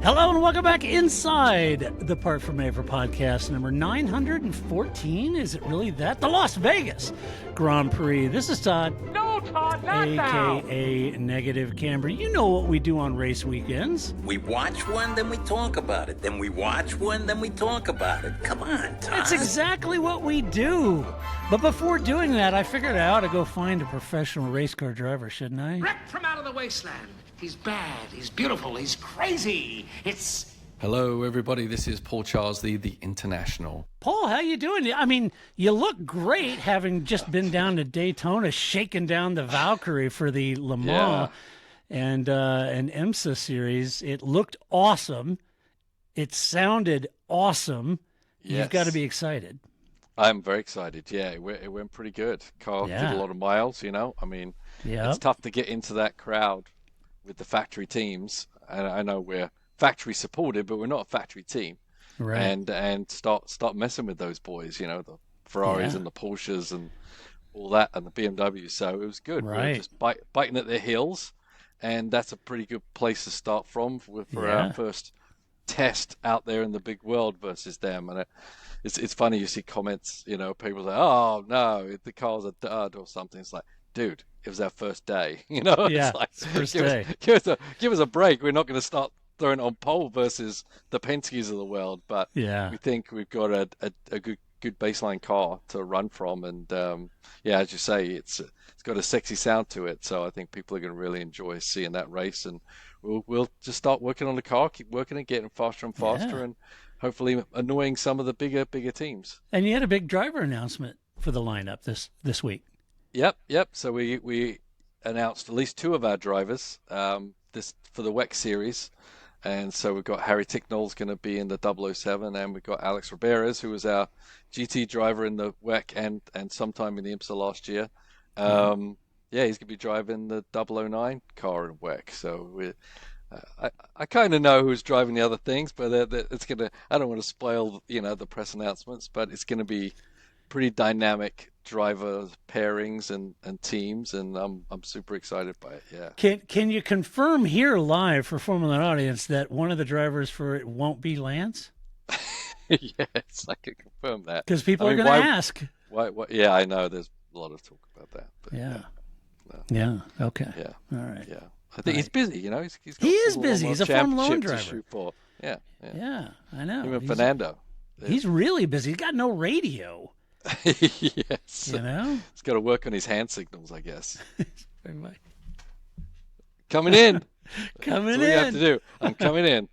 Hello and welcome back inside the Part From Aver podcast number 914. Is it really that? The Las Vegas Grand Prix. This is Todd. No, Todd, not now. AKA Negative Camber. You know what we do on race weekends. We watch one, then we talk about it. Then we watch one, then we talk about it. Come on, Todd. That's exactly what we do. But before doing that, I figured I ought to go find a professional race car driver, shouldn't I? Wrecked from out of the wasteland. He's bad, he's beautiful, he's crazy. It's... Hello, everybody. This is Paul Charles, the International. Paul, how you doing? I mean, you look great having just been down to Daytona, shaking down the Valkyrie for the Le Mans and IMSA series. It looked awesome. It sounded awesome. Yes. You've got to be excited. I'm very excited. Yeah, it went pretty good. Car did a lot of miles, you know. I mean, it's tough to get into that crowd with the factory teams. And I know we're factory supported, but we're not a factory team. Right. And start messing with those boys, you know, the Ferraris and the Porsches and all that and the BMWs. So it was good. Right. We were just biting at their heels, and that's a pretty good place to start from for our first test out there in the big world versus them. And it's funny, you see comments, you know, people say, "Oh no, the car's a dud" or something. It's like, dude, it was our first day, you know. Yeah, it's like, first day. Give us a break. We're not going to start throwing it on pole versus the Penalties of the world, but we think we've got a good baseline car to run from, and as you say, it's got a sexy sound to it. So I think people are going to really enjoy seeing that race, and we'll just start working on the car, keep working and getting faster and faster, and hopefully annoying some of the bigger for And you had a big driver announcement for the lineup this week. Yep. So we announced at least two of our drivers this for the WEC series, and so we've got Harry Ticknell's going to be in the 007, and we've got Alex Riberas, who was our GT driver in the WEC and sometime in the IMSA last year. He's going to be driving the 009 car in WEC. So I kind of know who's driving the other things, but it's gonna. I don't want to spoil the press announcements, but it's going to be pretty dynamic driver pairings and teams, and I'm super excited by it. Yeah. Can you confirm here live for Formula One audience that one of the drivers for it won't be Lance? Yes, I can confirm that. Because people are going to ask. Why? Yeah, I know. There's a lot of talk about that. But Yeah. Okay. Yeah. All right. Yeah. I think he's busy. You know, he's got he is busy. He's a Formula One driver. To shoot for. Yeah. I know. Even Fernando. He's really busy. He's got no radio. Yes. You know? He's got to work on his hand signals, I guess. Very much. Coming in. Coming in. That's what you have to do. I'm coming in.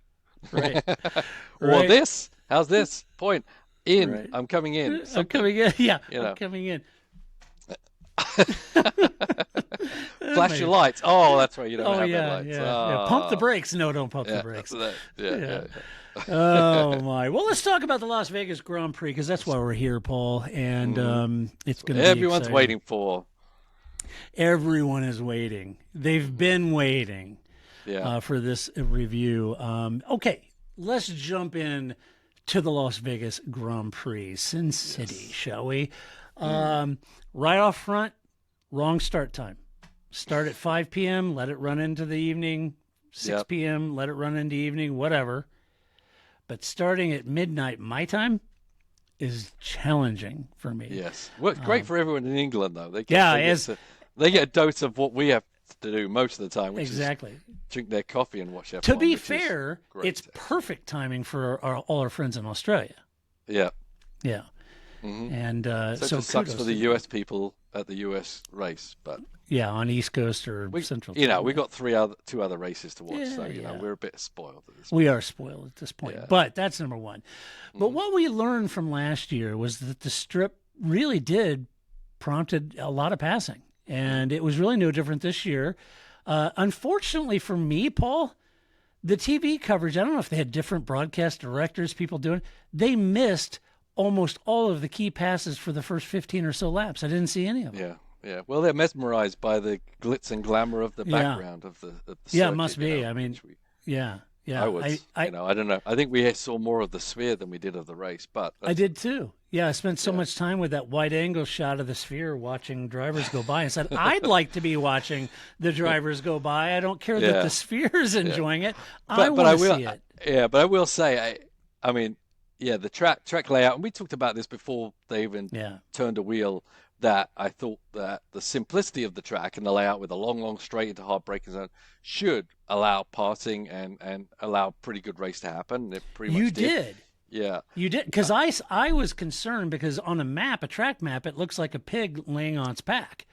Right. Or this. How's this? Point. In. Right. I'm coming in. I'm coming in. Yeah. I'm coming in. Flash your lights. Oh, that's right. You don't have lights. Yeah. Pump the brakes. No, don't pump the brakes. Yeah. Oh my! Well, let's talk about the Las Vegas Grand Prix because that's why we're here, Paul. And it's going to be everyone's exciting. waiting for. Everyone is waiting. They've been waiting for this review. Okay, let's jump in to the Las Vegas Grand Prix, Sin City, shall we? Right off front, wrong start time. Start at 5 p.m., let it run into the evening, 6 p.m., let it run into evening, whatever. But starting at midnight my time is challenging for me. Yes. Well, great for everyone in England, though. They get a dose of what we have to do most of the time, which is drink their coffee and watch F1. To be fair, it's perfect timing for all our friends in Australia. Yeah. Yeah. Mm-hmm. And so it sucks for the US people at the US race, but on East Coast or Central. We got two other races to watch, so we're a bit spoiled at this point. We are spoiled at this point, but that's number one. But what we learned from last year was that the strip really prompted a lot of passing, and it was really no different this year. Unfortunately for me, Paul, the TV coverage, I don't know if they had different broadcast directors, people doing, they missed almost all of the key passes for the first 15 or so laps. I didn't see any of them. Yeah. Well, they're mesmerized by the glitz and glamour of the background of the circuit, it must be. I mean, Yeah, I would. I don't know. I think we saw more of the sphere than we did of the race, but I did too. Yeah, I spent so much time with that wide angle shot of the sphere watching drivers go by and said, I'd like to be watching the drivers go by. I don't care that the sphere is enjoying it. I want to see it. Yeah, but I will say, I mean, yeah, the track layout, and we talked about this before they even turned a wheel, that I thought that the simplicity of the track and the layout with a long straight into hard braking zone should allow passing and allow pretty good race to happen. It pretty much did. Yeah. You did, because I was concerned because on a track map, it looks like a pig laying on its back.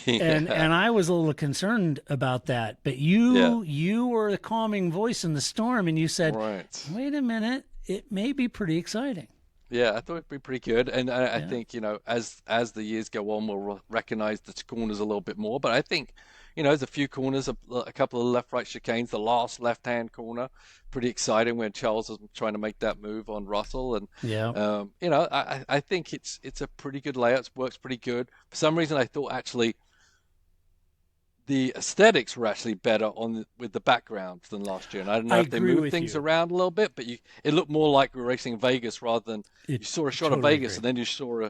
And I was a little concerned about that. But you were the calming voice in the storm, and you said, wait a minute, it may be pretty exciting. Yeah, I thought it'd be pretty good, and I think, as the years go on, we'll recognize the corners a little bit more. But I think, there's a few corners, a couple of left-right chicanes. The last left-hand corner, pretty exciting when Charles was trying to make that move on Russell, and I think it's a pretty good layout. It works pretty good. For some reason, I thought actually the aesthetics were actually better with the background than last year. And I don't know if they moved things around a little bit, but it looked more like we were racing in Vegas rather than you saw a shot of Vegas and then you saw a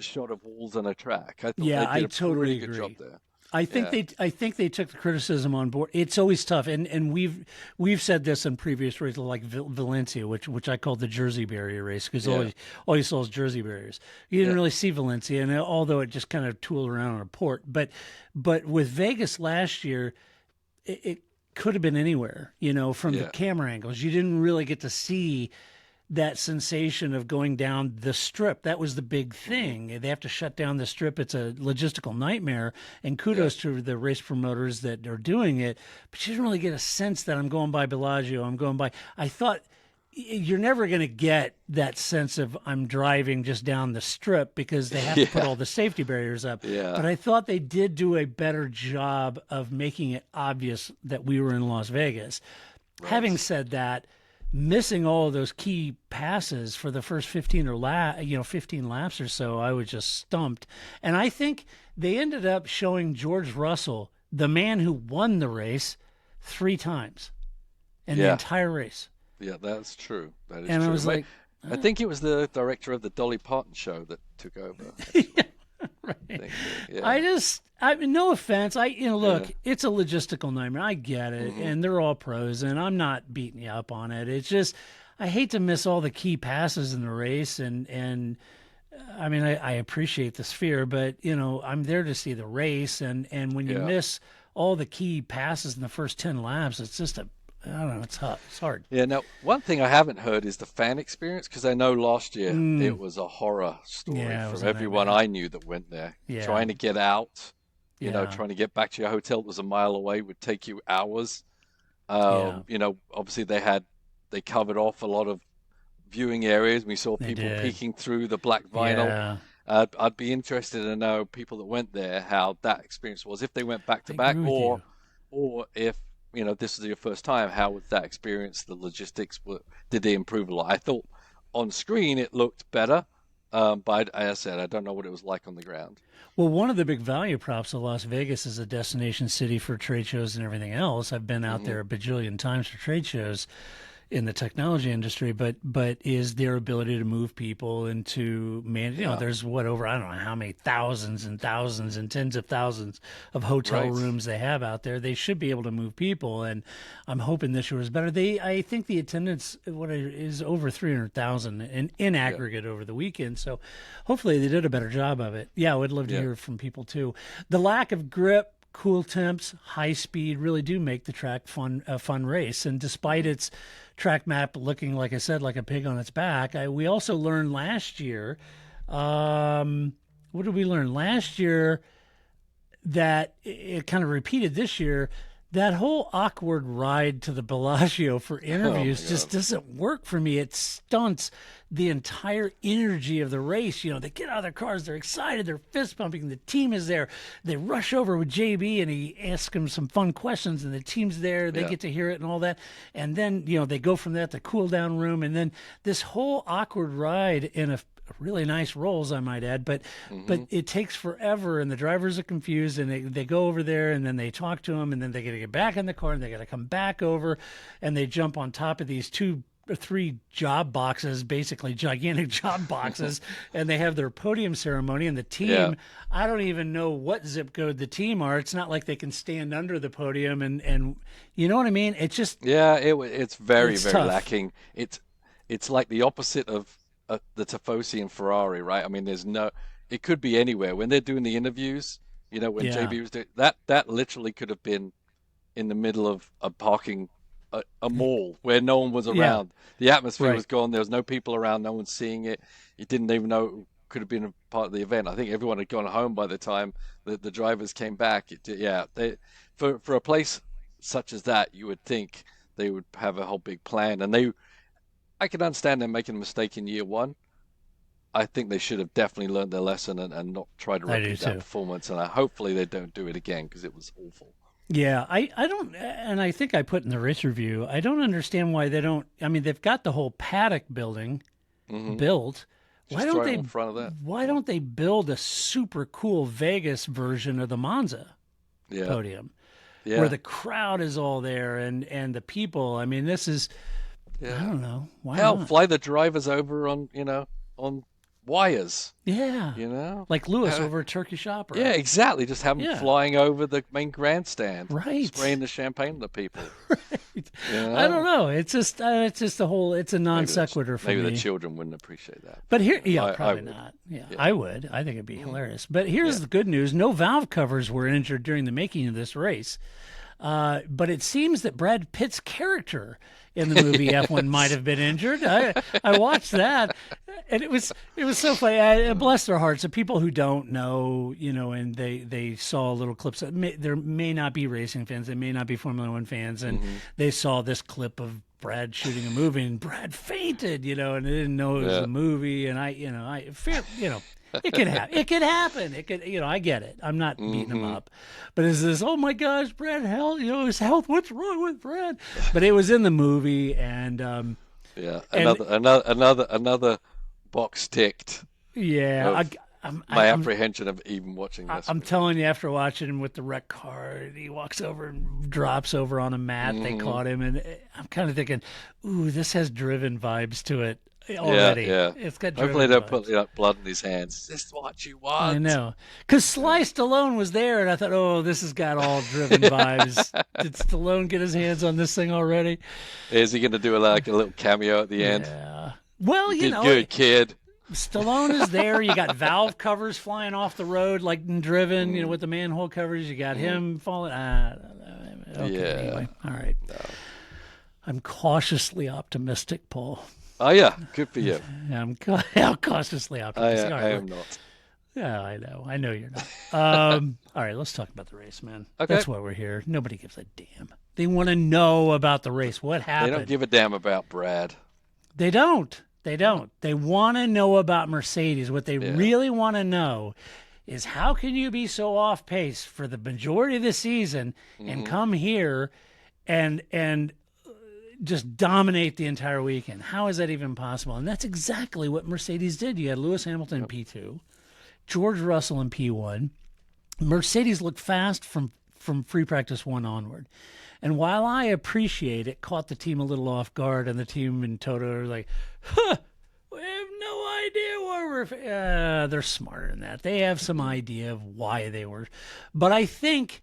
shot of walls and a track. I thought they did a pretty good job there. I think they took the criticism on board. It's always tough, and we've said this in previous races like Valencia, which I called the Jersey barrier race, because all you saw was Jersey barriers. You didn't really see Valencia, and although it just kind of tooled around on a port, but with Vegas last year, it could have been anywhere. From the camera angles, you didn't really get to see that sensation of going down the strip. That was the big thing. They have to shut down the strip. It's a logistical nightmare, and kudos to the race promoters that are doing it. But you didn't really get a sense that I'm going by Bellagio. I thought you're never going to get that sense of I'm driving just down the strip because they have to put all the safety barriers up. Yeah. But I thought they did do a better job of making it obvious that we were in Las Vegas. Right. Having said that, missing all of those key passes for the first 15 laps or so, I was just stumped. And I think they ended up showing George Russell, the man who won the race, 3 times in the entire race. Yeah, that's true. That is and true. I was like, I think it was the director of the Dolly Parton show that took over. Right. I mean, no offense. Look, it's a logistical nightmare. I get it. And they're all pros, and I'm not beating you up on it. It's just, I hate to miss all the key passes in the race. And I mean, I appreciate the sphere, but I'm there to see the race. And when you miss all the key passes in the first 10 laps, it's just I don't know. It's hard. Yeah. Now, one thing I haven't heard is the fan experience, because I know last year it was a horror story from everyone I knew that went there. Yeah. Trying to get out, trying to get back to your hotel that was a mile away would take you hours. Obviously they covered off a lot of viewing areas. We saw people peeking through the black vinyl. Yeah. I'd be interested to know people that went there how that experience was, if they went back to back, or if this is your first time, how was that experience? The logistics, did they improve a lot? I thought on screen it looked better, but as I said, I don't know what it was like on the ground. Well, one of the big value props of Las Vegas is a destination city for trade shows and everything else. I've been out there a bajillion times for trade shows in the technology industry, but is their ability to move people and to there's over, I don't know how many thousands and thousands and tens of thousands of hotel rooms they have out there. They should be able to move people, and I'm hoping this year is better. I think the attendance is over 300,000 in aggregate over the weekend, so hopefully they did a better job of it. I would love to hear from people too. The lack of grip, cool temps, high speed really do make the track a fun race. And despite its track map looking, like I said, like a pig on its back, we also learned last year, what did we learn? Last year that it kind of repeated this year, that whole awkward ride to the Bellagio for interviews just doesn't work for me. It stunts the entire energy of the race. They get out of their cars, they're excited, they're fist pumping, the team is there. They rush over with JB and he asks them some fun questions, and the team's there, they get to hear it and all that. And then, they go from that to cool down room, and then this whole awkward ride in really nice rolls, I might add, but it takes forever, and the drivers are confused, and they go over there, and then they talk to them, and then they got to get back in the car, and they got to come back over, and they jump on top of these 2 or 3 job boxes, basically gigantic job boxes, and they have their podium ceremony, and the team, I don't even know what zip code the team are. It's not like they can stand under the podium, and you know what I mean? It's just it's very it's very tough. lacking. It's like the opposite of the Tifosi and Ferrari, right? I mean, it could be anywhere. When they're doing the interviews, when JB was doing that literally could have been in the middle of a parking. A mall where no one was around. The atmosphere was gone. There was no people around. No one seeing it. You didn't even know it could have been a part of the event. I think everyone had gone home by the time the drivers came back. For a place such as that, you would think they would have a whole big plan. And I can understand them making a mistake in year 1. I think they should have definitely learned their lesson and not try to repeat that performance. And hopefully they don't do it again because it was awful. Yeah, I don't, and I think I put in the race review, I don't understand why they don't. I mean, they've got the whole paddock building built. Why don't they build a super cool Vegas version of the Monza podium, where the crowd is all there and the people? I mean, this is, I don't know. Why not? Fly the drivers over on wires. Yeah. Like Lewis over at Turkish Opera. Yeah, exactly. Just have them flying over the main grandstand. Right. Spraying the champagne at the people. Right. I don't know. It's just a whole, it's a non sequitur for me. Maybe the children wouldn't appreciate that. But here, probably not. Yeah, I would. I think it'd be hilarious. But here's the good news. No valve covers were injured during the making of this race. But it seems that Brad Pitt's character in the movie F1 might have been injured. I watched that, and it was so funny. Bless their hearts, the people who don't know, and they saw little clips. There may not be racing fans, they may not be Formula One fans, and they saw this clip of Brad shooting a movie, and Brad fainted, and they didn't know it was a movie, and I fear, it could happen. It could happen. It could, I get it. I'm not beating him up, but is this? Oh my gosh, Brad, his health. What's wrong with Brad? But it was in the movie, and another box ticked. Yeah, my apprehension of even watching this. I'm telling you, after watching him with the wreck car, he walks over and drops over on a mat. They caught him, and I'm kind of thinking, ooh, this has Driven vibes to it. Already. Yeah. It's got hopefully they don't put blood in his hands. Is this what you want? I know. Because Sly Stallone was there, and I thought, oh, this has got all Driven vibes. Did Stallone get his hands on this thing already? Is he going to do a little cameo at the end? Yeah. Well, you did good, kid. Stallone is there. You got valve covers flying off the road like in Driven, with the manhole covers. You got him falling. Anyway. All right. No. I'm cautiously optimistic, Paul. Oh, yeah. Good for you. I'm cautiously optimistic. I am not. Yeah, I know. I know you're not. All right, let's talk about the race, man. Okay. That's why we're here. Nobody gives a damn. They want to know about the race. What happened? They don't give a damn about Brad. They don't. They want to know about Mercedes. What they really want to know is how can you be so off pace for the majority of the season and come here and just dominate the entire weekend. How is that even possible? And that's exactly what Mercedes did. You had Lewis Hamilton in P2, George Russell in P1. Mercedes looked fast from free practice 1 onward. And while I appreciate it, caught the team a little off guard, and the team in Toto are like, we have no idea why we're... they're smarter than that. They have some idea of why they were. But I think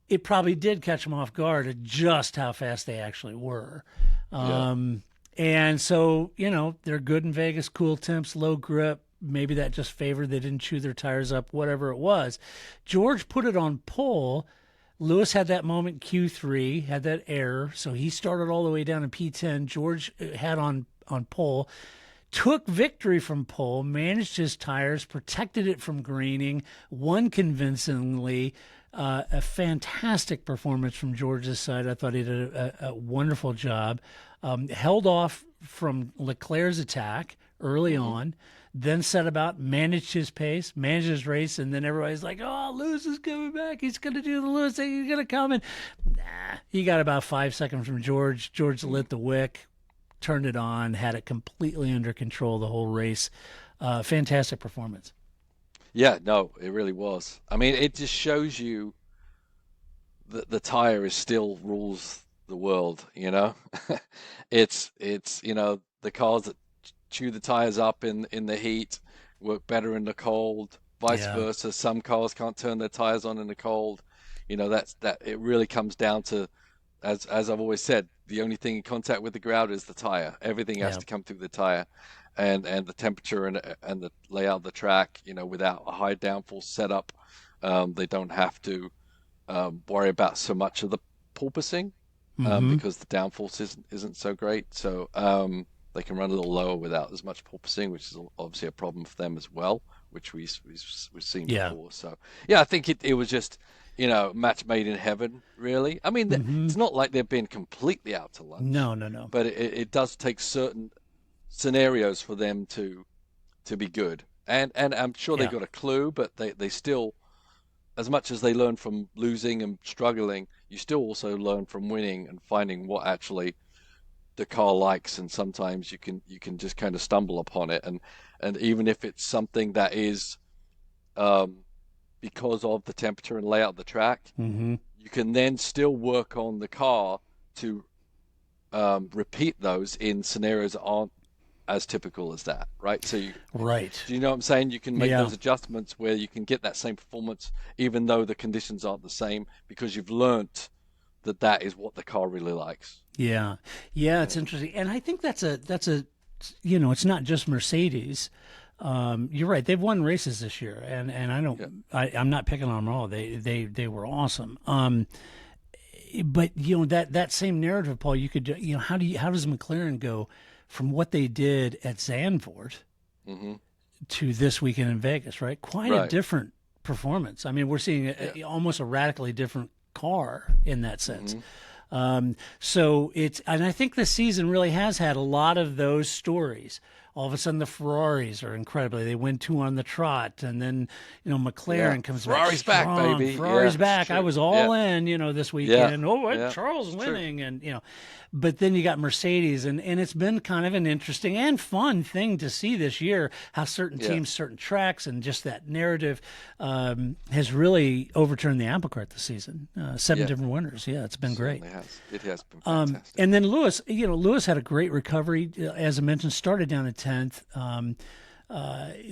it probably did catch them off guard at just how fast they actually were. And so, they're good in Vegas, cool temps, low grip. Maybe that just favored they didn't chew their tires up, whatever it was. George put it on pole. Lewis had that moment, Q3, had that error. So he started all the way down in P10. George had on pole, took victory from pole, managed his tires, protected it from greening, won convincingly. A fantastic performance from George's side. I thought he did a wonderful job. Held off from Leclerc's attack early on, then set about, managed his pace, managed his race, and then everybody's like, oh, Lewis is coming back. He's going to do the Lewis thing. He's going to come in. Nah, he got about 5 seconds from George. George lit the wick, turned it on, had it completely under control the whole race. Fantastic performance. Yeah, no, it really was. I mean, it just shows you that the tire is still rules the world, you know? It's the cars that chew the tires up in the heat work better in the cold, vice Yeah. versa. Some cars can't turn their tires on in the cold. That it really comes down to, as I've always said, the only thing in contact with the ground is the tire. Everything has Yeah. to come through the tire, and the temperature and the layout of the track. Without a high downforce setup, they don't have to worry about so much of the porpoising Mm-hmm. because the downforce isn't so great. So they can run a little lower without as much porpoising, which is obviously a problem for them as well, which we've seen Yeah. before. So yeah, I think it was just match made in heaven, really. I mean, Mm-hmm. it's not like they've been completely out to lunch, No, no, no. but it does take certain scenarios for them to be good. And I'm sure they Yeah. got a clue, but they still, as much as they learn from losing and struggling, you still also learn from winning and finding what actually the car likes. And sometimes you can just kind of stumble upon it. And even if it's something that is because of the temperature and layout of the track, Mm-hmm. you can then still work on the car to repeat those in scenarios that aren't as typical as that, right? Right. Do you know what I'm saying? You can make Yeah. those adjustments where you can get that same performance, even though the conditions aren't the same, because you've learnt that is what the car really likes. Yeah. Yeah, it's interesting. And I think that's a it's not just Mercedes. You're right. They've won races this year, and I don't. Yeah. I'm not picking on them all. They were awesome. But that same narrative, Paul. You could how does McLaren go from what they did at Zandvoort hmm to this weekend in Vegas? Right, quite a Right. different performance. I mean, we're seeing almost a radically different car in that sense. hmm So and I think this season really has had a lot of those stories. All of a sudden, the Ferraris are incredibly. They win 2 on the trot, and then McLaren Yeah. comes Ferrari's back back, strong. baby. Ferrari's Yeah, back. it's I true. was all Yeah. in, this weekend. Oh, Yeah. Charles It's true. winning, and but then you got Mercedes, and it's been kind of an interesting and fun thing to see this year how certain Yeah. teams, certain tracks, and just that narrative has really overturned the apple cart this season. 7 Yeah. different winners. Yeah, it's been great. It has been fantastic. And then Lewis, Lewis had a great recovery. As I mentioned, started down at 10th.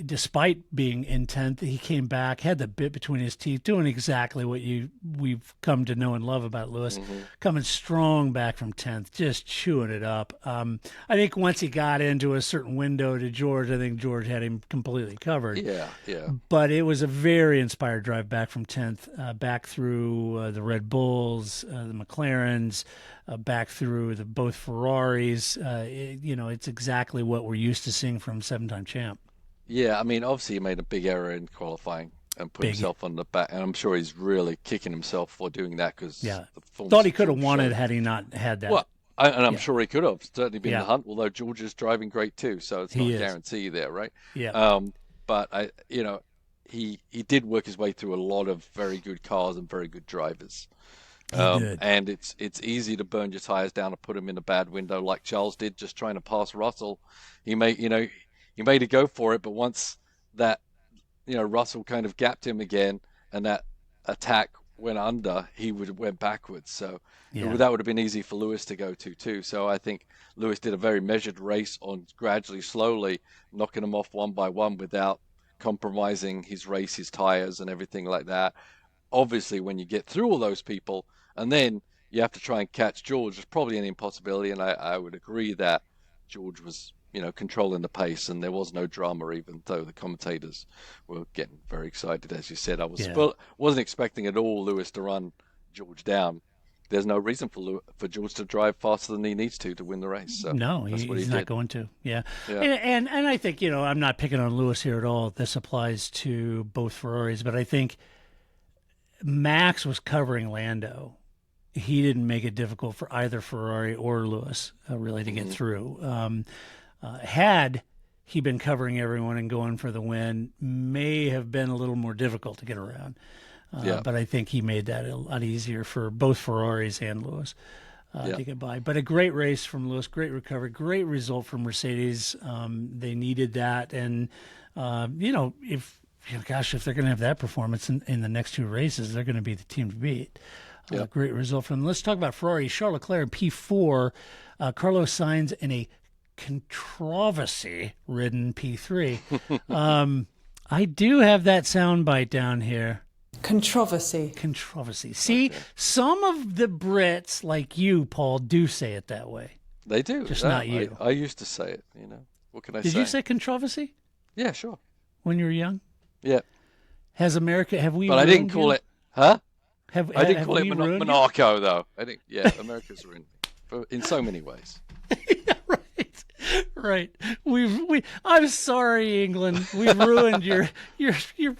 Despite being in 10th, he came back, had the bit between his teeth, doing exactly what we've come to know and love about Lewis, coming strong back from 10th, just chewing it up. I think once he got into a certain window to George, I think George had him completely covered. Yeah. But it was a very inspired drive back from 10th, back through the Red Bulls, the McLarens, back through both Ferraris. It's exactly what we're used to seeing from 7-time champ. Yeah, I mean, obviously he made a big error in qualifying and put Big. himself on the back, and I'm sure he's really kicking himself for doing that because Yeah. the performance Thought he of could have George won it showed. had he not had that. Well, and I'm Yeah. sure he could have certainly been in Yeah. the hunt, although George is driving great too, so it's not He a is. guarantee there, right? Yeah. But he did work his way through a lot of very good cars and very good drivers. He did. And it's easy to burn your tires down and put him in a bad window like Charles did, just trying to pass Russell. He made a go for it, but once that Russell kind of gapped him again, and that attack went under, he went backwards. So Yeah. that would have been easy for Lewis to go to too. So I think Lewis did a very measured race on gradually, slowly knocking them off one by one without compromising his race, his tires, and everything like that. Obviously, when you get through all those people, and then you have to try and catch George, it's probably an impossibility. And I would agree that George was controlling the pace, and there was no drama, even though the commentators were getting very excited. As you said, I wasn't expecting at all Lewis to run George down. There's no reason for George to drive faster than he needs to win the race. So No, that's what he's he not did. going to. Yeah. Yeah. And I think, I'm not picking on Lewis here at all. This applies to both Ferraris, but I think Max was covering Lando. He didn't make it difficult for either Ferrari or Lewis really to get through. Had he been covering everyone and going for the win, may have been a little more difficult to get around. Yeah. But I think he made that a lot easier for both Ferraris and Lewis. to get by. But a great race from Lewis, great recovery, great result from Mercedes. They needed that. And, if they're going to have that performance in the next two races, they're going to be the team to beat. Great result from them. Let's talk about Ferrari. Charles Leclerc in P4, Carlos Sainz in a controversy-ridden P3. I do have that soundbite down here. Controversy. See, some of the Brits, like you, Paul, do say it that way. They do. Just not you. I used to say it, What can I say? Did you say controversy? Yeah, sure. When you were young? Yeah. Have we But I didn't call it, huh? I didn't call it Monaco, though. America's ruined me in so many ways. Right. I'm sorry, England. We've ruined your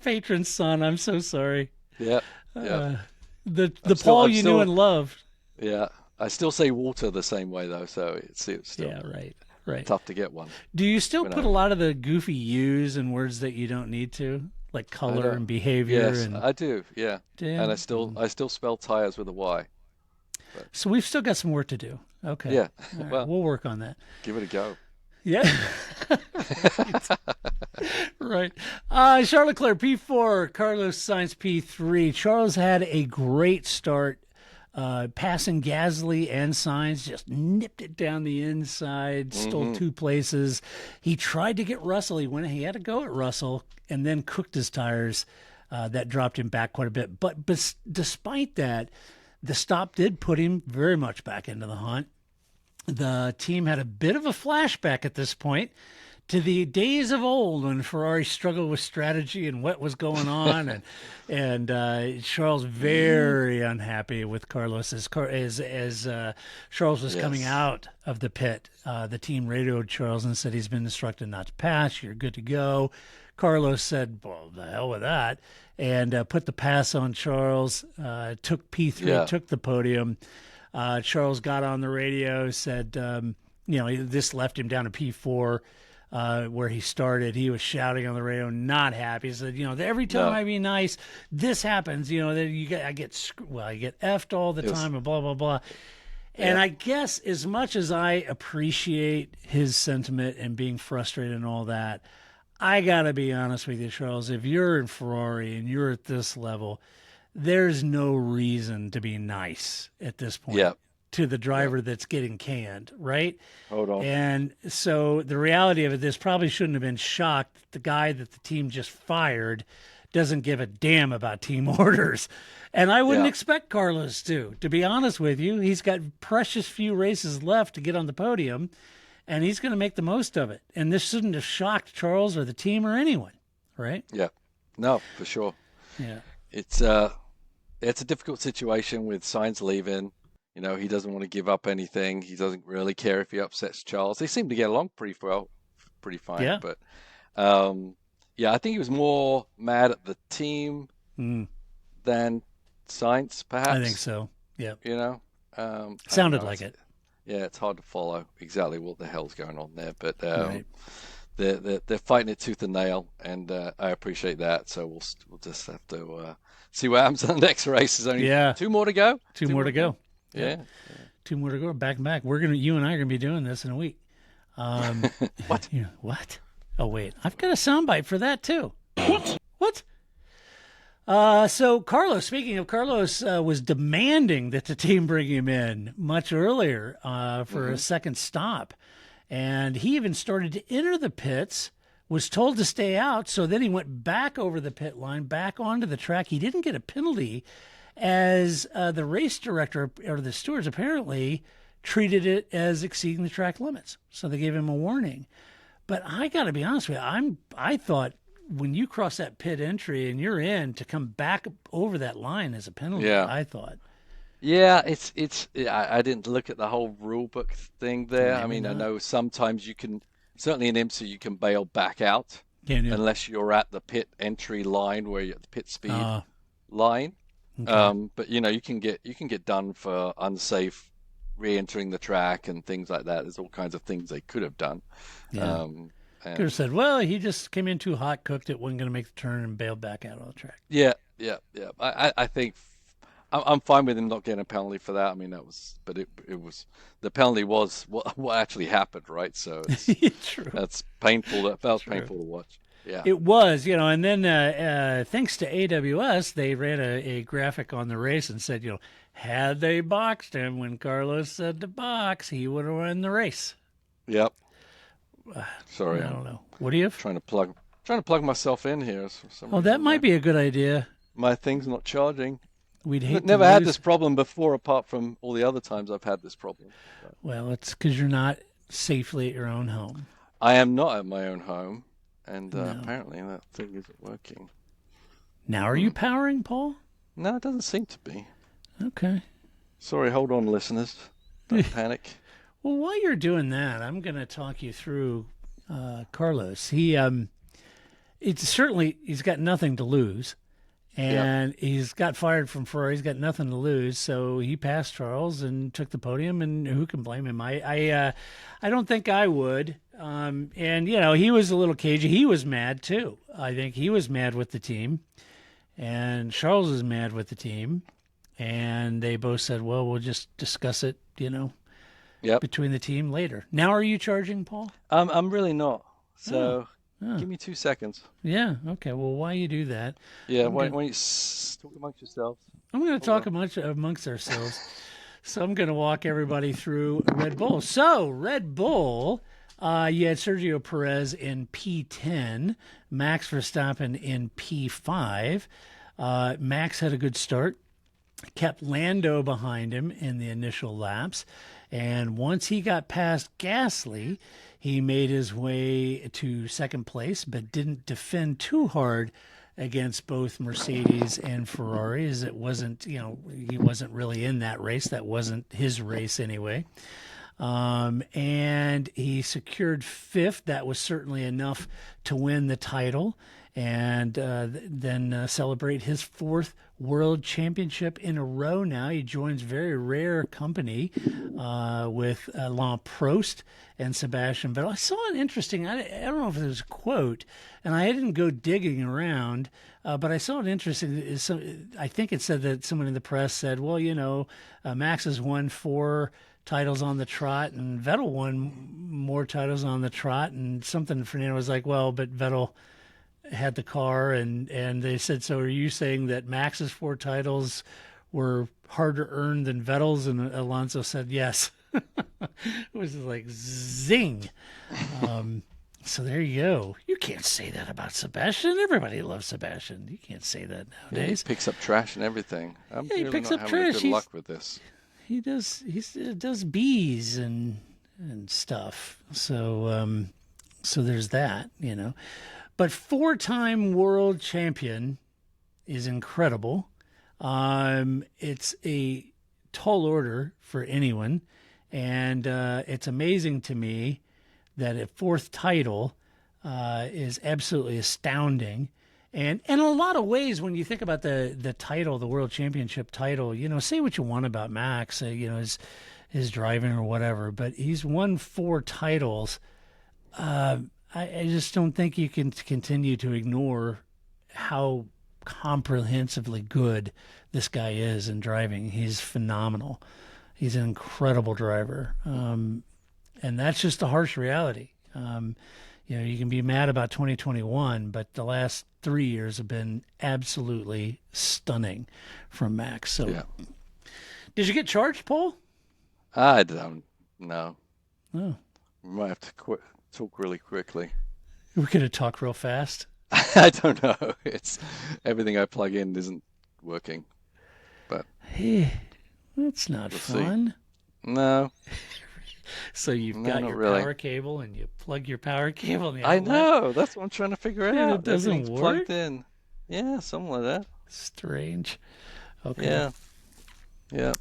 patron son. I'm so sorry. Yeah. The Paul you knew and loved. Yeah. I still say water the same way though, so it's still right. tough to get one. Do you still put a lot of the goofy U's in words that you don't need to, like color and behavior? Yes, and... I do. Yeah. Damn. And I still spell tires with a Y. But... So we've still got some work to do. Okay. Yeah. Right, well, we'll work on that. Give it a go. Yeah. Right. Charles Leclerc, P4, Carlos Sainz, P3. Charles had a great start, passing Gasly and Sainz, just nipped it down the inside, stole two places. He tried to get Russell. He had to go at Russell and then cooked his tires. That dropped him back quite a bit. But despite that, the stop did put him very much back into the hunt. The team had a bit of a flashback at this point to the days of old when Ferrari struggled with strategy and what was going on, and Charles very unhappy with Carlos as Charles was coming out of the pit. The team radioed Charles and said he's been instructed not to pass. You're good to go. Carlos said, "Well, the hell with that," and put the pass on Charles. Took P3, took the podium. Charles got on the radio, said, this left him down to P4, where he started. He was shouting on the radio, not happy. He said, every time I be nice, this happens. I get effed all the time and blah, blah, blah. And I guess as much as I appreciate his sentiment and being frustrated and all that, I got to be honest with you, Charles. If you're in Ferrari and you're at this level, there's no reason to be nice at this point to the driver that's getting canned, right? Hold on. And so the reality of it, this probably shouldn't have been shocked that the guy that the team just fired doesn't give a damn about team orders. And I wouldn't expect Carlos to be honest with you. He's got precious few races left to get on the podium, and he's going to make the most of it. And this shouldn't have shocked Charles or the team or anyone, right? Yeah. No, for sure. Yeah. It's a difficult situation with Sainz leaving. He doesn't want to give up anything. He doesn't really care if he upsets Charles. They seem to get along pretty fine. Yeah. But, I think he was more mad at the team than Sainz, perhaps. I think so. Yeah. Sounded like it. Yeah, it's hard to follow exactly what the hell's going on there. But they're fighting it tooth and nail, and I appreciate that. So we'll just have to see what happens in the next race. There's only 2 more to go. Two more to go. Yeah. 2 more to go. Back and back. You and I are gonna be doing this in a week. What? What? Oh wait, I've got a soundbite for that too. What? So Carlos, speaking of Carlos, was demanding that the team bring him in much earlier for a second stop. And he even started to enter the pits, was told to stay out. So then he went back over the pit line, back onto the track. He didn't get a penalty, as the race director or the stewards apparently treated it as exceeding the track limits. So they gave him a warning. But I got to be honest with you, I thought when you cross that pit entry and you're in, to come back over that line as a penalty, I thought. Yeah, I didn't look at the whole rule book thing there. I mean, I know sometimes you can, certainly in IMSA, you can bail back out unless you're at the pit entry line where you're at the pit speed line. Okay. But you can get done for unsafe re-entering the track and things like that. There's all kinds of things they could have done. Yeah. Could have said, well, he just came in too hot, cooked it, wasn't going to make the turn, and bailed back out on the track. Yeah. I think I'm fine with him not getting a penalty for that. I mean, but it was the penalty was what actually happened, right? So True. that's painful. That was painful to watch. Yeah. It was, and then thanks to AWS, they ran a graphic on the race and said, had they boxed him when Carlos said to box, he would have won the race. Yep. Sorry, I don't know. What do you have? Trying to plug myself in here. For some that reason. might be a good idea. My thing's not charging. We'd hate Never to had lose. this problem before, apart from all the other times I've had this problem. Well, it's because you're not safely at your own home. I am not at my own home, and apparently that thing isn't working. Now, are you powering, Paul? No, it doesn't seem to be. Okay. Sorry, hold on, listeners. Don't panic. Well, while you're doing that, I'm going to talk you through Carlos. He's got nothing to lose. And he's got fired from Ferrari. He's got nothing to lose, so he passed Charles and took the podium. And who can blame him? I don't think I would. And he was a little cagey. He was mad too. I think he was mad with the team, and Charles is mad with the team. And they both said, "Well, we'll just discuss it, between the team later." Now, are you charging, Paul? I'm really not. So. Give me 2 seconds. Yeah. Okay. Well, while you do that, yeah. Why don't you talk amongst yourselves? I'm going to talk amongst ourselves. So I'm going to walk everybody through Red Bull. So Red Bull, you had Sergio Perez in P10, Max Verstappen in P5. Max had a good start, kept Lando behind him in the initial laps, and once he got past Gasly, he made his way to second place, but didn't defend too hard against both Mercedes and Ferrari, as it wasn't, he wasn't really in that race. That wasn't his race anyway. And he secured fifth. That was certainly enough to win the title and then celebrate his fourth world championship in a row now. He joins very rare company with Alain Prost and Sebastian Vettel. I saw an interesting, I don't know if it was a quote, and I didn't go digging around, but I saw it interesting. I think it said that someone in the press said, well, Max has won 4 titles on the trot, and Vettel won more titles on the trot, and something Fernando was like, well, but Vettel had the car, and they said, so are you saying that Max's 4 titles were harder earned than Vettel's? And Alonso said yes. It was like zing. So there you go. You can't say that about Sebastian. Everybody loves Sebastian. You can't say that nowadays. He picks up trash and everything. I'm he really picks not up having trash. good luck with this. He does bees and stuff. So there's that, But 4-time world champion is incredible. It's a tall order for anyone, and it's amazing to me that a 4th title is absolutely astounding. And in a lot of ways, when you think about the title, the world championship title, say what you want about Max, his driving or whatever, but he's won 4 titles. I just don't think you can continue to ignore how comprehensively good this guy is in driving. He's phenomenal. He's an incredible driver. And that's just the harsh reality. You can be mad about 2021, but the last 3 years have been absolutely stunning from Max. So, Did you get charged, Paul? I don't know. Oh. We might have to talk really quickly. We're going to talk real fast. I don't know. It's everything I plug in isn't working. But hey, that's not fun. See. No. So you've got your power cable, and you plug your power cable in the outlet. I know. That's what I'm trying to figure out. It doesn't work. Plugged in. Yeah, something like that. Strange. Okay. Yeah.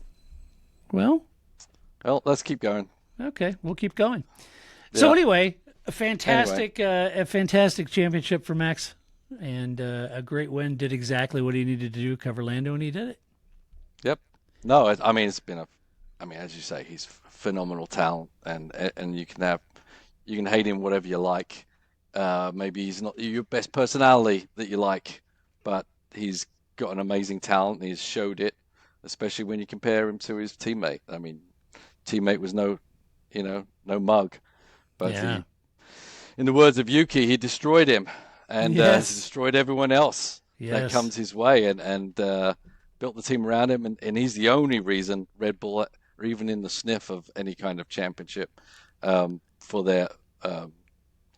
Well, let's keep going. Okay, we'll keep going. Yeah. So anyway, a fantastic championship for Max, and a great win. Did exactly what he needed to do, cover Lando, and he did it. Yep. No, it's been as you say, he's phenomenal talent, and you can hate him whatever you like. Maybe he's not your best personality that you like, but he's got an amazing talent, and he's showed it. especially when you compare him to his teammate. I mean, teammate was no mug, but in the words of Yuki, he destroyed him and destroyed everyone else that comes his way, and built the team around him, and he's the only reason Red Bull are even in the sniff of any kind of championship. For their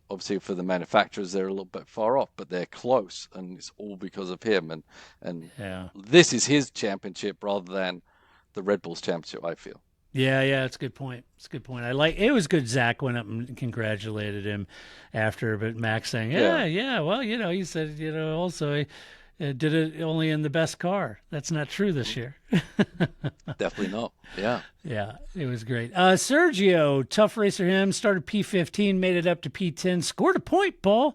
obviously for the manufacturers, they're a little bit far off, but they're close, and it's all because of him. And this is his championship rather than the Red Bull's championship, I feel. Yeah, it's a good point. It was good. Zach went up and congratulated him after, but Max saying, well, he said, also he did it only in the best car. That's not true this year. Definitely not. Yeah. Yeah, it was great. Sergio, tough race for him. Started P15, made it up to P10, scored a point, Paul.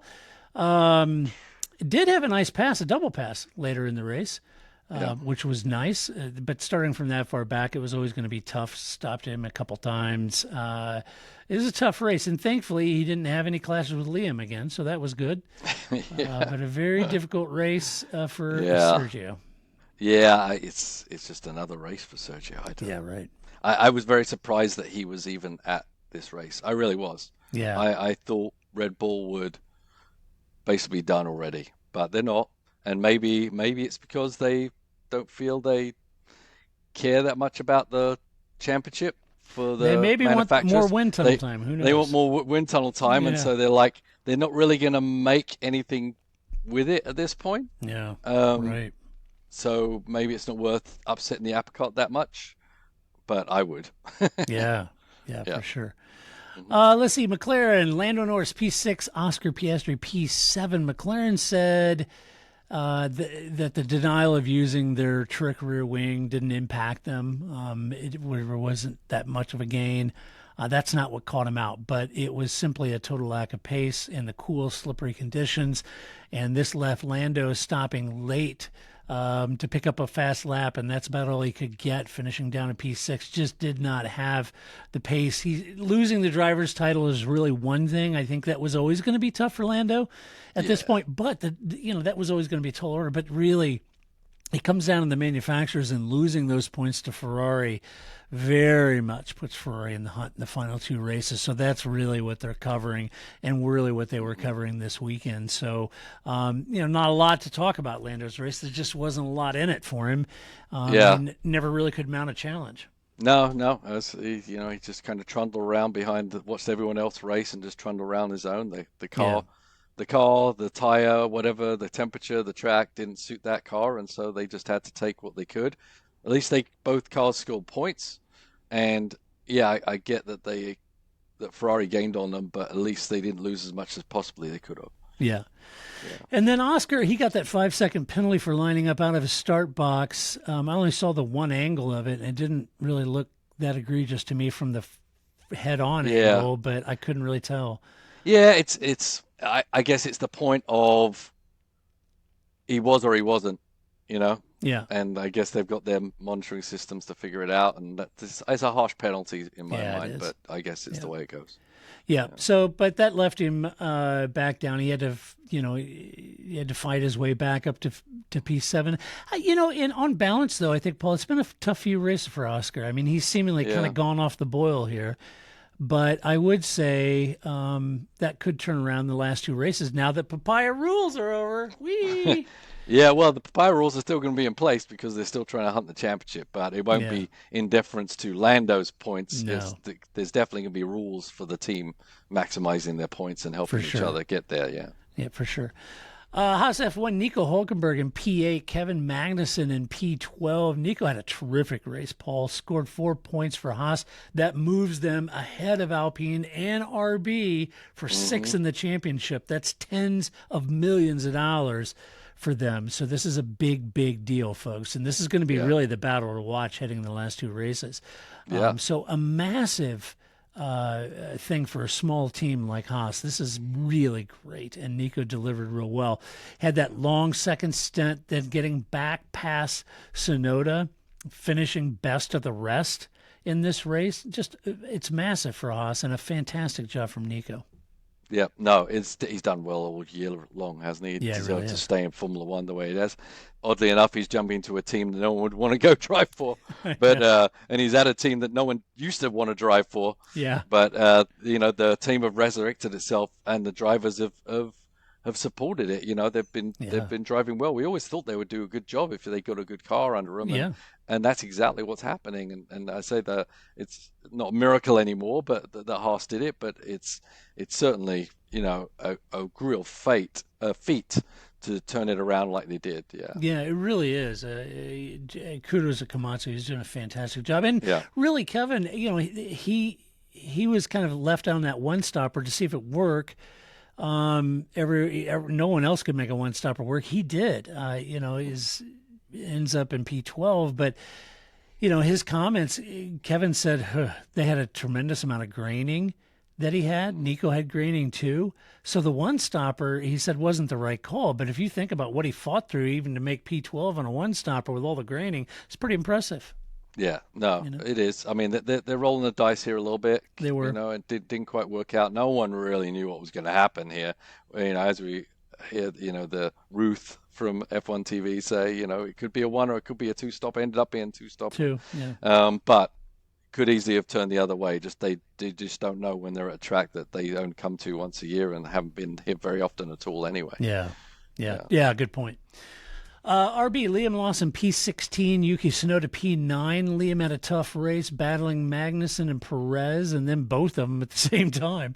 Did have a nice pass, a double pass later in the race. Which was nice, but starting from that far back, it was always going to be tough. Stopped him a couple times. It was a tough race, and thankfully he didn't have any clashes with Liam again, so that was good. But a very difficult race for Sergio. Yeah, it's just another race for Sergio. Right. I was very surprised that he was even at this race. I really was. Yeah. I thought Red Bull would basically be done already, but they're not. And maybe it's because they don't feel they care that much about the championship for the They maybe want manufacturers. more wind tunnel time. Who knows? They want more wind tunnel time, and so they're not really going to make anything with it at this point. Yeah, right. So maybe it's not worth upsetting the apple cart that much, but I would. Yeah, for sure. Let's see. McLaren, Lando Norris, P6, Oscar Piastri, P7. McLaren said that the denial of using their trick rear wing didn't impact them. It wasn't that much of a gain. That's not what caught him out, but it was simply a total lack of pace in the cool, slippery conditions. And this left Lando stopping late to pick up a fast lap, and that's about all he could get, finishing down at P6. Just did not have the pace. Losing the driver's title is really one thing. I think that was always going to be tough for Lando at this point, but that was always going to be a tall order. But really, it comes down to the manufacturers, and losing those points to Ferrari very much puts Ferrari in the hunt in the final two races. So that's really what they're covering, and really what they were covering this weekend. So, not a lot to talk about Lando's race. There just wasn't a lot in it for him. And never really could mount a challenge. No. He just kind of trundled around behind, watched everyone else race, and just trundled around his own. The car, the tire, whatever, the temperature, the track didn't suit that car, and so they just had to take what they could. At least both cars scored points, and I get that Ferrari gained on them, but at least they didn't lose as much as possibly they could have. Yeah. And then Oscar, he got that 5-second penalty for lining up out of his start box. I only saw the one angle of it, and it didn't really look that egregious to me from the head-on angle, but I couldn't really tell. Yeah, it's. I guess it's the point of he was or he wasn't, Yeah. And I guess they've got their monitoring systems to figure it out, and it's a harsh penalty in my mind, but I guess it's the way it goes. Yeah. So, but that left him back down. He had to, he had to fight his way back up to P7. And on balance, though, I think, Paul, it's been a tough few races for Oscar. I mean, he's seemingly kind of gone off the boil here. But I would say that could turn around the last two races now that Papaya rules are over. Whee! Yeah, well, the Papaya rules are still going to be in place because they're still trying to hunt the championship, but it won't be in deference to Lando's points. No. There's definitely going to be rules for the team maximizing their points and helping each other get there, Yeah, for sure. Haas F1, Nico Hulkenberg in P8, Kevin Magnussen in P12. Nico had a terrific race, Paul. Scored 4 points for Haas. That moves them ahead of Alpine and RB for 6 in the championship. That's tens of millions of dollars for them. So this is a big, big deal, folks. And this is going to be really the battle to watch heading in the last two races. So a massive thing for a small team like Haas. This is really great, and Nico delivered real well. Had that long second stint, then getting back past Tsunoda, finishing best of the rest in this race. Just, it's massive for Haas, and a fantastic job from Nico. Yeah, no, he's done well all year long, hasn't he? He Yeah, it deserved really to has. stay in Formula One the way he does. Oddly enough, he's jumping into a team that no one would want to go drive for, but and he's at a team that no one used to want to drive for. Yeah. But the team have resurrected itself, and the drivers have supported it. They've been driving well. We always thought they would do a good job if they got a good car under them. Yeah. And that's exactly what's happening. And I say that it's not a miracle anymore, but the Haas did it. But it's certainly a real feat to turn it around like they did. Yeah. Yeah, it really is. Kudos to Komatsu. He's doing a fantastic job. And really, Kevin, he was kind of left on that one stopper to see if it worked. No one else could make a one stopper work. He did. Ends up in P12, but his comments. Kevin said they had a tremendous amount of graining that he had. Nico had graining too. So the one stopper, he said, wasn't the right call. But if you think about what he fought through, even to make P12 on a one stopper with all the graining, it's pretty impressive. Yeah, no, it is. I mean, they're rolling the dice here a little bit. They were. It didn't quite work out. No one really knew what was going to happen here. As we hear, the Ruth from F1 TV say, it could be a one or it could be a two stop. Ended up being two stop. Two, yeah. But could easily have turned the other way. They just don't know when they're at a track that they don't come to once a year and haven't been here very often at all anyway. Yeah. Good point. RB, Liam Lawson, P16, Yuki Tsunoda, P9. Liam had a tough race battling Magnussen and Perez, and then both of them at the same time.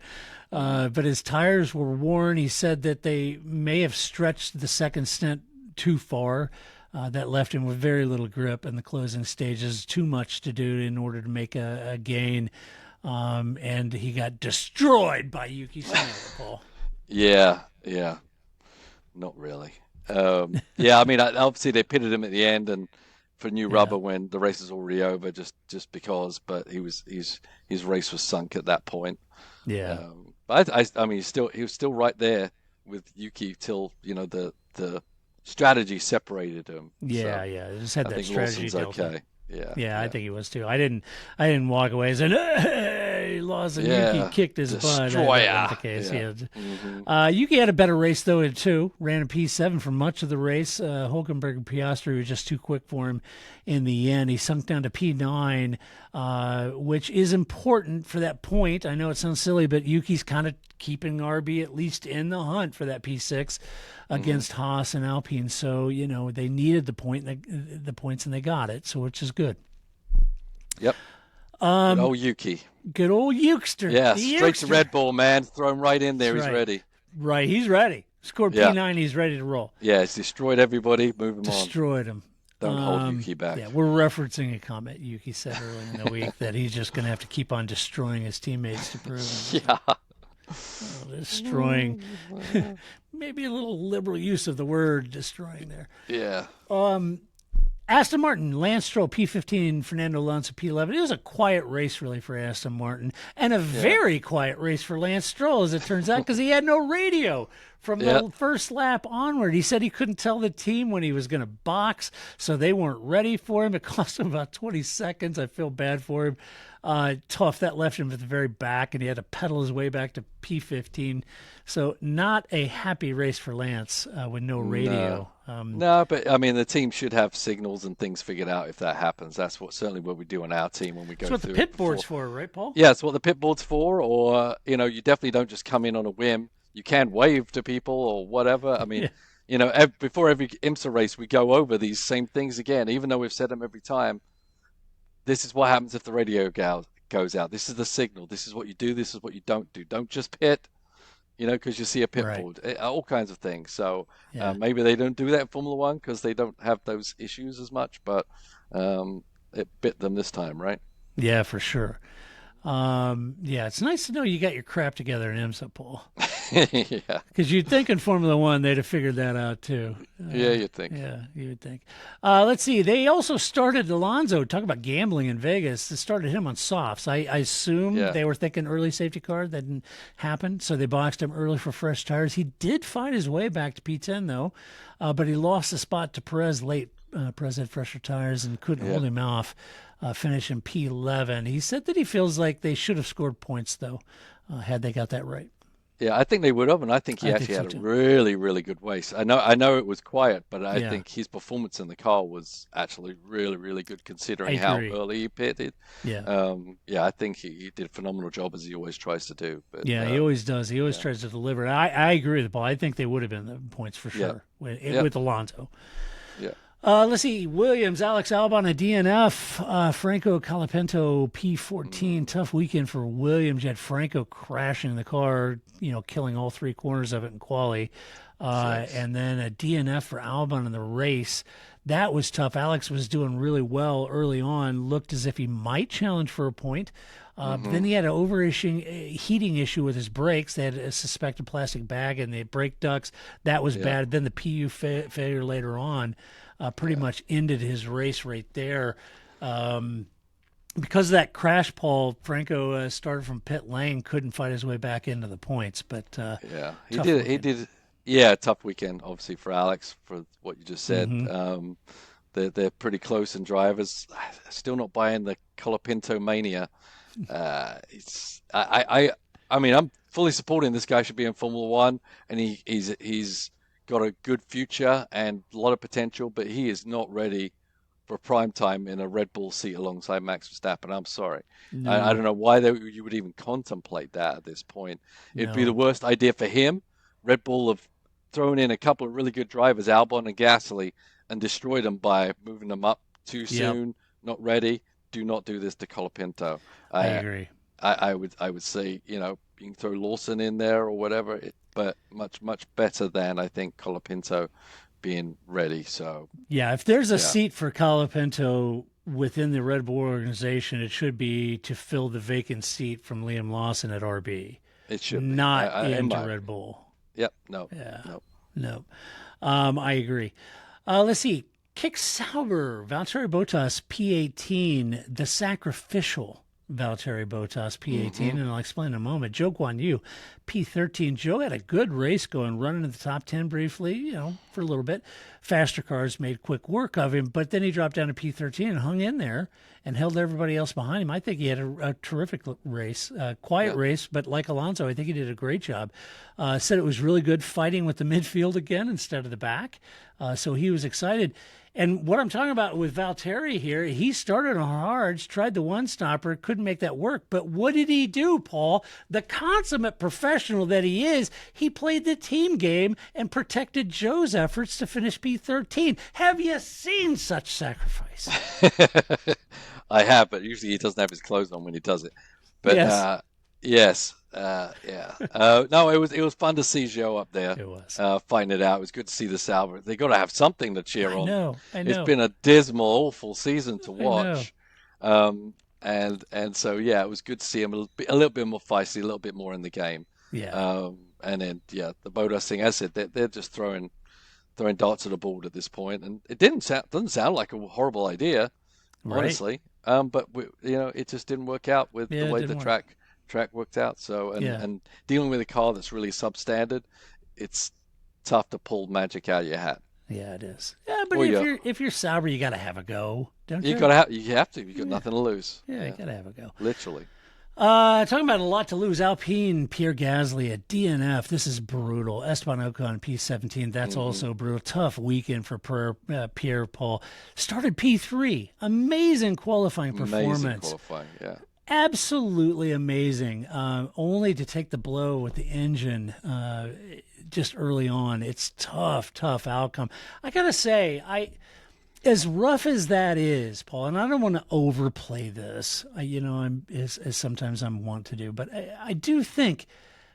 But his tires were worn. He said that they may have stretched the second stint too far. That left him with very little grip in the closing stages, too much to do in order to make a gain. And he got destroyed by Yuki Tsunoda, Paul. Yeah. Not really. Obviously they pitted him at the end and for new rubber when the race is already over, just because. But his race was sunk at that point. Yeah. But I mean, he was still right there with Yuki till the strategy separated him. Yeah, so just had that strategy. Okay. Yeah, I think he was too. I didn't walk away and say, "Hey, Lawson, Yuki kicked his butt." That wasn't the case. Yuki had a better race though too. Ran a P7 for much of the race. Hulkenberg and Piastri were just too quick for him in the end. He sunk down to P9, which is important for that point. I know it sounds silly, but Yuki's kind of keeping RB at least in the hunt for that P6 against Haas and Alpine. So they needed the points and they got it. So which is good. Yep. Good old Yuki. Good old Yukester. Yeah, straight to Red Bull, man. Throw him right in there. That's he's right. ready. Right, he's ready. Scored P9. He's ready to roll. Yeah, he's destroyed everybody. Move him Destroyed him. Don't hold Yuki back. Yeah, we're referencing a comment Yuki said earlier in the week that he's just going to have to keep on destroying his teammates to prove it. Yeah. Destroying. Maybe a little liberal use of the word destroying there. Yeah. Aston Martin, Lance Stroll, P15, Fernando Alonso, P11. It was a quiet race, really, for Aston Martin, and a very quiet race for Lance Stroll, as it turns out, because he had no radio from the first lap onward. He said he couldn't tell the team when he was going to box, so they weren't ready for him. It cost him about 20 seconds. I feel bad for him. Tough. That left him at the very back, and he had to pedal his way back to P15. So not a happy race for Lance with no radio. No, but I mean the team should have signals and things figured out if that happens. That's certainly what we do on our team when we go through. That's what the pit board's for, right, Paul? Yeah, it's what the pit board's for. Or you definitely don't just come in on a whim. You can wave to people or whatever. I mean, before every IMSA race, we go over these same things again, even though we've said them every time. This is what happens if the radio goes out. This is the signal. This is what you do. This is what you don't do. Don't just pit, because you see a pit board. All kinds of things. So maybe they don't do that in Formula One because they don't have those issues as much, but it bit them this time, right? Yeah, for sure. It's nice to know you got your crap together in IMSA, Paul. Yeah. Because you'd think in Formula One they'd have figured that out too. Yeah, you'd think. Yeah, you would think. Let's see. They also started Alonso. Talk about gambling in Vegas. They started him on softs. I assume they were thinking early safety car. That didn't happen, so they boxed him early for fresh tires. He did fight his way back to P10 though, but he lost the spot to Perez late. Perez had fresher tires and couldn't hold him off. Finishing P11. He said that he feels like they should have scored points though, had they got that right. Yeah, I think they would have, and I think he actually had a really, really good race. I know it was quiet, but I think his performance in the car was actually really, really good considering how early he pitted. Yeah. I think he did a phenomenal job as he always tries to do. But, yeah, he always does. He always tries to deliver. I agree with Paul. I think they would have been the points for sure with Alonso. Yeah. Let's see. Williams, Alex Albon, a DNF. Franco Colapinto, P14. Tough weekend for Williams. You had Franco crashing the car, killing all three corners of it in quali. And then a DNF for Albon in the race. That was tough. Alex was doing really well early on. Looked as if he might challenge for a point. But then he had an overheating issue with his brakes. They had a suspected plastic bag in the brake ducts. That was bad. Then the PU failure later on pretty much ended his race right there. Because of that crash, Paul, Franco started from pit lane, couldn't fight his way back into the points. But he did. He did. Yeah, tough weekend, obviously, for Alex, for what you just said. They're pretty close in drivers. Still not buying the Colapinto mania. I mean, I'm fully supporting this guy should be in Formula One, and he's got a good future and a lot of potential, but he is not ready for prime time in a Red Bull seat alongside Max Verstappen. I'm sorry. No. I don't know why you would even contemplate that at this point. It'd be the worst idea for him. Red Bull have thrown in a couple of really good drivers, Albon and Gasly, and destroyed them by moving them up too soon, not ready. Do not do this to Colapinto. I agree. I would say, you can throw Lawson in there or whatever, but much better than, I think, Colapinto being ready. So if there's a seat for Colapinto within the Red Bull organization, it should be to fill the vacant seat from Liam Lawson at RB. It should be. Not into Red Bull. Yep. No. Yeah. No. I agree. Let's see. Kick Sauber, Valtteri Bottas, P18, the sacrificial Valtteri Bottas, P18, and I'll explain in a moment. Joe Guan Yu, P13. Joe had a good race going, running in the top 10 briefly, for a little bit. Faster cars made quick work of him, but then he dropped down to P13 and hung in there and held everybody else behind him. I think he had a terrific race, quiet race, but like Alonso, I think he did a great job. Said it was really good fighting with the midfield again instead of the back, so he was excited. And what I'm talking about with Valtteri here, he started on hards, tried the one-stopper, couldn't make that work. But what did he do, Paul? The consummate professional that he is, he played the team game and protected Joe's efforts to finish P13. Have you seen such sacrifice? I have, but usually he doesn't have his clothes on when he does it. But yes. No, it was fun to see Joe up there. It was fighting it out. It was good to see the Sauber. They got to have something to cheer on. I know. It's been a dismal, awful season to watch. And so it was good to see him a little bit more feisty, a little bit more in the game. Yeah. And then the Bottas thing, as I said, they're just throwing darts at the board at this point, and it doesn't sound like a horrible idea, honestly. But it just didn't work out with the way the track worked out. So and dealing with a car that's really substandard, it's tough to pull magic out of your hat. Yeah, it is. Yeah, but if you're Sauber, you got to have a go, don't you? You have to. You got nothing to lose. Yeah, you got to have a go. Literally. Talking about a lot to lose. Alpine, Pierre Gasly, a DNF. This is brutal. Esteban Ocon, P17. That's also brutal. Tough weekend for Pierre Paul. Started P3. Amazing qualifying performance. Amazing qualifying, yeah. Absolutely amazing. Only to take the blow with the engine just early on. It's tough outcome. I got to say, as rough as that is, Paul, and I don't want to overplay this, as sometimes I'm wont to do, but I do think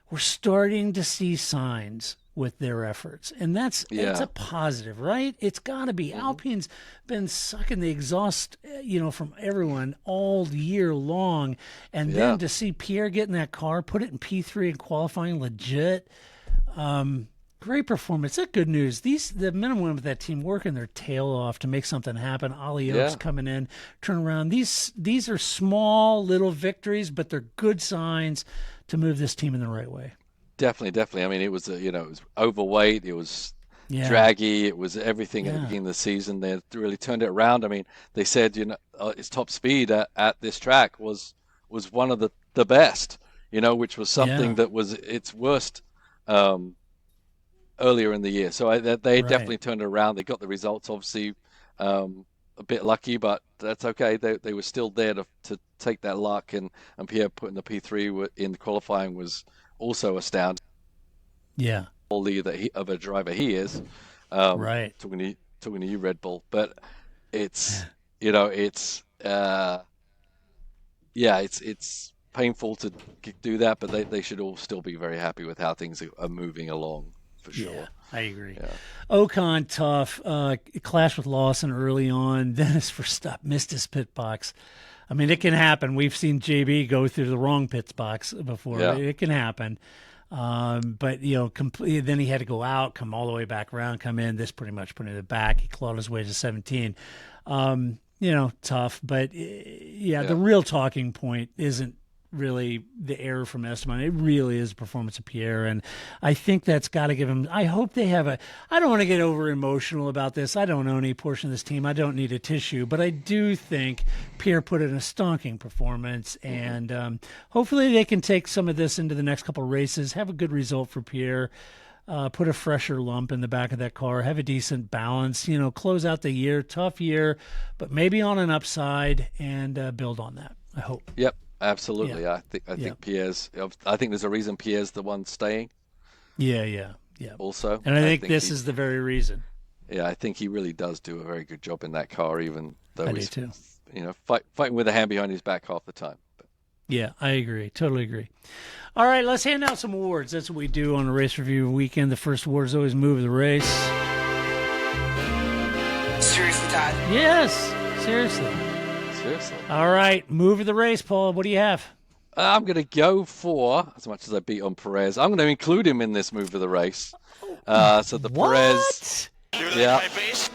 we're starting to see signs with their efforts, and it's a positive, right? It's got to be. Alpine's been sucking the exhaust, from everyone all year long, and then to see Pierre get in that car, put it in P3 and qualifying legit. Great performance. That's good news. The men and women of that team working their tail off to make something happen. Alio's coming in, turn around. These are small little victories, but they're good signs to move this team in the right way. Definitely. I mean, it was it was overweight. It was draggy. It was everything at the beginning of the season. They really turned it around. I mean, they said its top speed at this track was one of the best. which was something that was its worst earlier in the year. So they definitely turned it around. They got the results, obviously a bit lucky, but that's okay. They were still there to take that luck, and Pierre putting the P3 in the qualifying was also astounding. Yeah. Of a driver he is. Right. Talking to you, Red Bull. But it's, it's painful to do that, but they should all still be very happy with how things are moving along, for sure. Yeah, I agree. Yeah. Ocon, tough. Clash with Lawson early on. Dennis Verstappen missed his pit box. I mean, it can happen. We've seen JB go through the wrong pit box before. Yeah. It can happen. But, then he had to go out, come all the way back around, come in. This pretty much put it back. He clawed his way to 17. Tough. But, the real talking point isn't really the error from Esteban. It really is the performance of Pierre, and I think that's got to give him. I hope they have I don't want to get over emotional about this. I don't own any portion of this team. I don't need a tissue, but I do think Pierre put in a stonking performance, and hopefully they can take some of this into the next couple of races, have a good result for Pierre, put a fresher lump in the back of that car, have a decent balance, close out the year, tough year, but maybe on an upside, and build on that. I hope. Yep. Absolutely, yeah. I think Pierre's. I think there's a reason Pierre's the one staying. Yeah. Also, and I think this is the very reason. Yeah, I think he really does do a very good job in that car, even though he's too. Fighting with a hand behind his back half the time. But. Yeah, I agree. Totally agree. All right, let's hand out some awards. That's what we do on a race review weekend. The first award is always Move of the Race. Seriously, Todd? Yes, seriously. All right, Move of the Race, Paul. What do you have? I'm going to go for, as much as I beat on Perez, I'm going to include him in this Move of the Race. So the what? Perez. You like my face?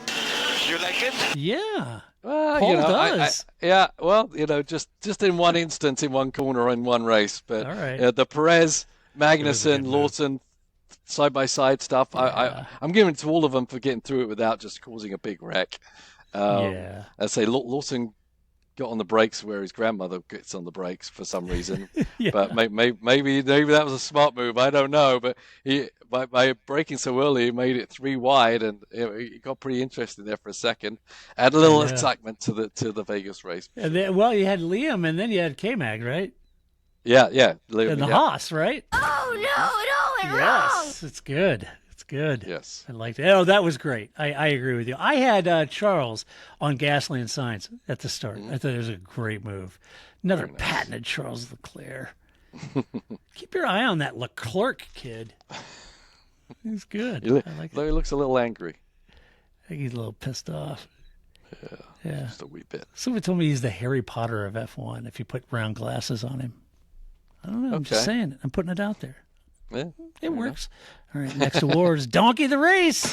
You like it? Yeah. Well, Paul does. Just in one instance, in one corner, in one race. But all right. The Perez, Magnussen, Lawson, side-by-side stuff, yeah. I'm giving it to all of them for getting through it without just causing a big wreck. I'd say Lawson got on the brakes where his grandmother gets on the brakes for some reason. Yeah. But maybe that was a smart move. I don't know. But by braking so early, he made it 3 wide, and it got pretty interesting there for a second. Add a little excitement to the Vegas race. And then, you had Liam, and then you had K-Mag, right? Yeah. Liam, and the Haas, right? Oh, no, it all went wrong. Yes, it's good. Good. Yes. I liked it. Oh, that was great. I agree with you. I had Charles on Gasly and Sainz at the start. I thought it was a great move. Another patented Charles Leclerc. Keep your eye on that Leclerc kid. He's good. I like it. He looks a little angry. I think he's a little pissed off. Yeah. Just a wee bit. Somebody told me he's the Harry Potter of F1 if you put round glasses on him. I don't know. I'm just saying it. I'm putting it out there. Yeah, it works. All right, next award is Donkey the Race.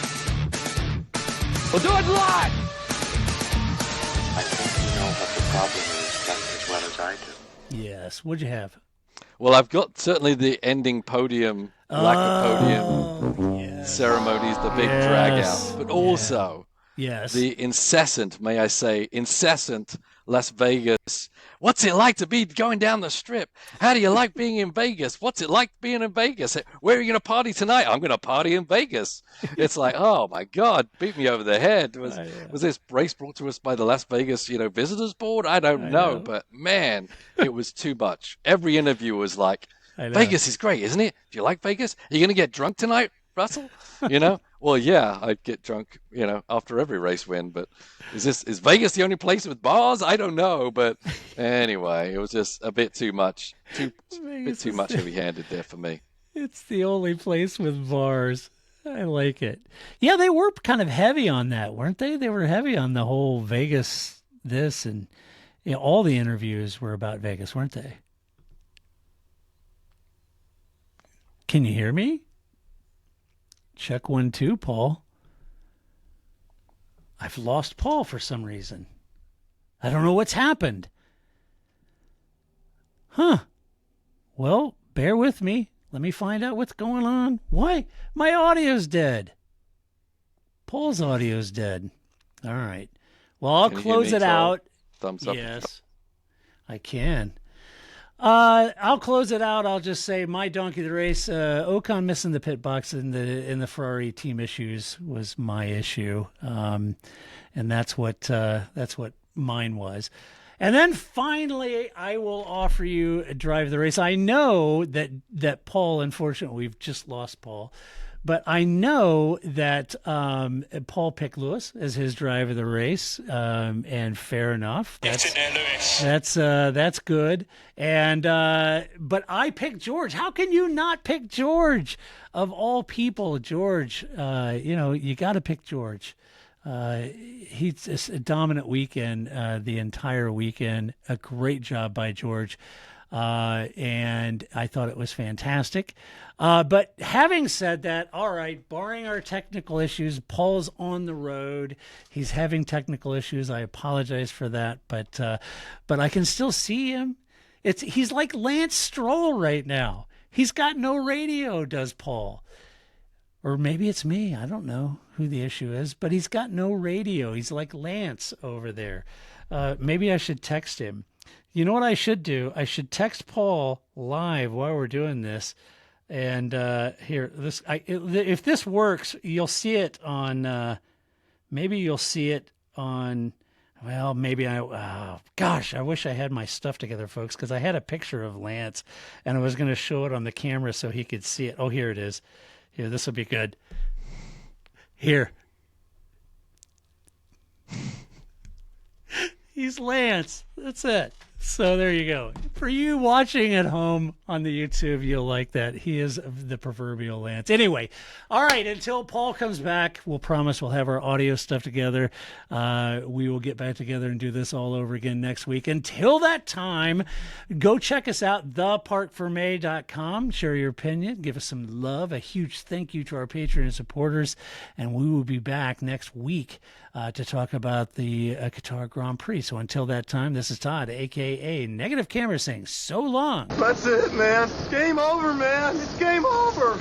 We'll do it live. I think you know what the problem is just as well as I do. Yes. What'd you have? Well, I've got certainly the ending podium, lack of podium ceremonies, the big drag out, but also the incessant Las Vegas. What's it like to be going down the strip? How do you like being in Vegas? What's it like being in Vegas? Where are you going to party tonight? I'm going to party in Vegas. It's like, oh my God, beat me over the head. Was this race brought to us by the Las Vegas, visitors board? I don't know, but man, it was too much. Every interview was like, Vegas is great, isn't it? Do you like Vegas? Are you going to get drunk tonight, Russell? Well, yeah, I'd get drunk, after every race win. But is Vegas the only place with bars? I don't know. But anyway, it was just a bit too much, too much heavy-handed there for me. It's the only place with bars. I like it. Yeah, they were kind of heavy on that, weren't they? They were heavy on the whole Vegas this, and all the interviews were about Vegas, weren't they? Can you hear me? Check 1, 2, Paul. I've lost Paul for some reason. I don't know what's happened. Huh. Well, bear with me. Let me find out what's going on. Why? My audio's dead. Paul's audio's dead. All right. Well, I'll close it out. Thumbs up. Yes, I can. I'll close it out. I'll just say my donkey of the race. Ocon missing the pit box in the Ferrari team issues was my issue, and that's what mine was. And then finally, I will offer you a drive of the race. I know that Paul, unfortunately, we've just lost Paul. But I know that Paul picked Lewis as his drive of the race, and fair enough. That's good. And but I picked George. How can you not pick George? Of all people, George. You got to pick George. He's a dominant weekend, the entire weekend. A great job by George. And I thought it was fantastic. But having said that, all right, barring our technical issues, Paul's on the road. He's having technical issues. I apologize for that, but I can still see him. He's like Lance Stroll right now. He's got no radio, does Paul? Or maybe it's me. I don't know who the issue is, but he's got no radio. He's like Lance over there. Maybe I should text him. You know what I should do? I should text Paul live while we're doing this. And if this works, you'll see it on. Maybe you'll see it on. Well, maybe I wish I had my stuff together, folks, because I had a picture of Lance, and I was going to show it on the camera so he could see it. Oh, here it is. Here, this will be good. Here. He's Lance. That's it. So there you go. For you watching at home on the YouTube, you'll like that. He is the proverbial Lance. Anyway, all right, until Paul comes back, we'll promise we'll have our audio stuff together. We will get back together and do this all over again next week. Until that time, go check us out, theparkformay.com. Share your opinion. Give us some love. A huge thank you to our Patreon and supporters. And we will be back next week to talk about the Qatar Grand Prix. So until that time, this is Todd, a.k.a. Negative Camera, saying so long. That's it, man. Game over, man. It's game over.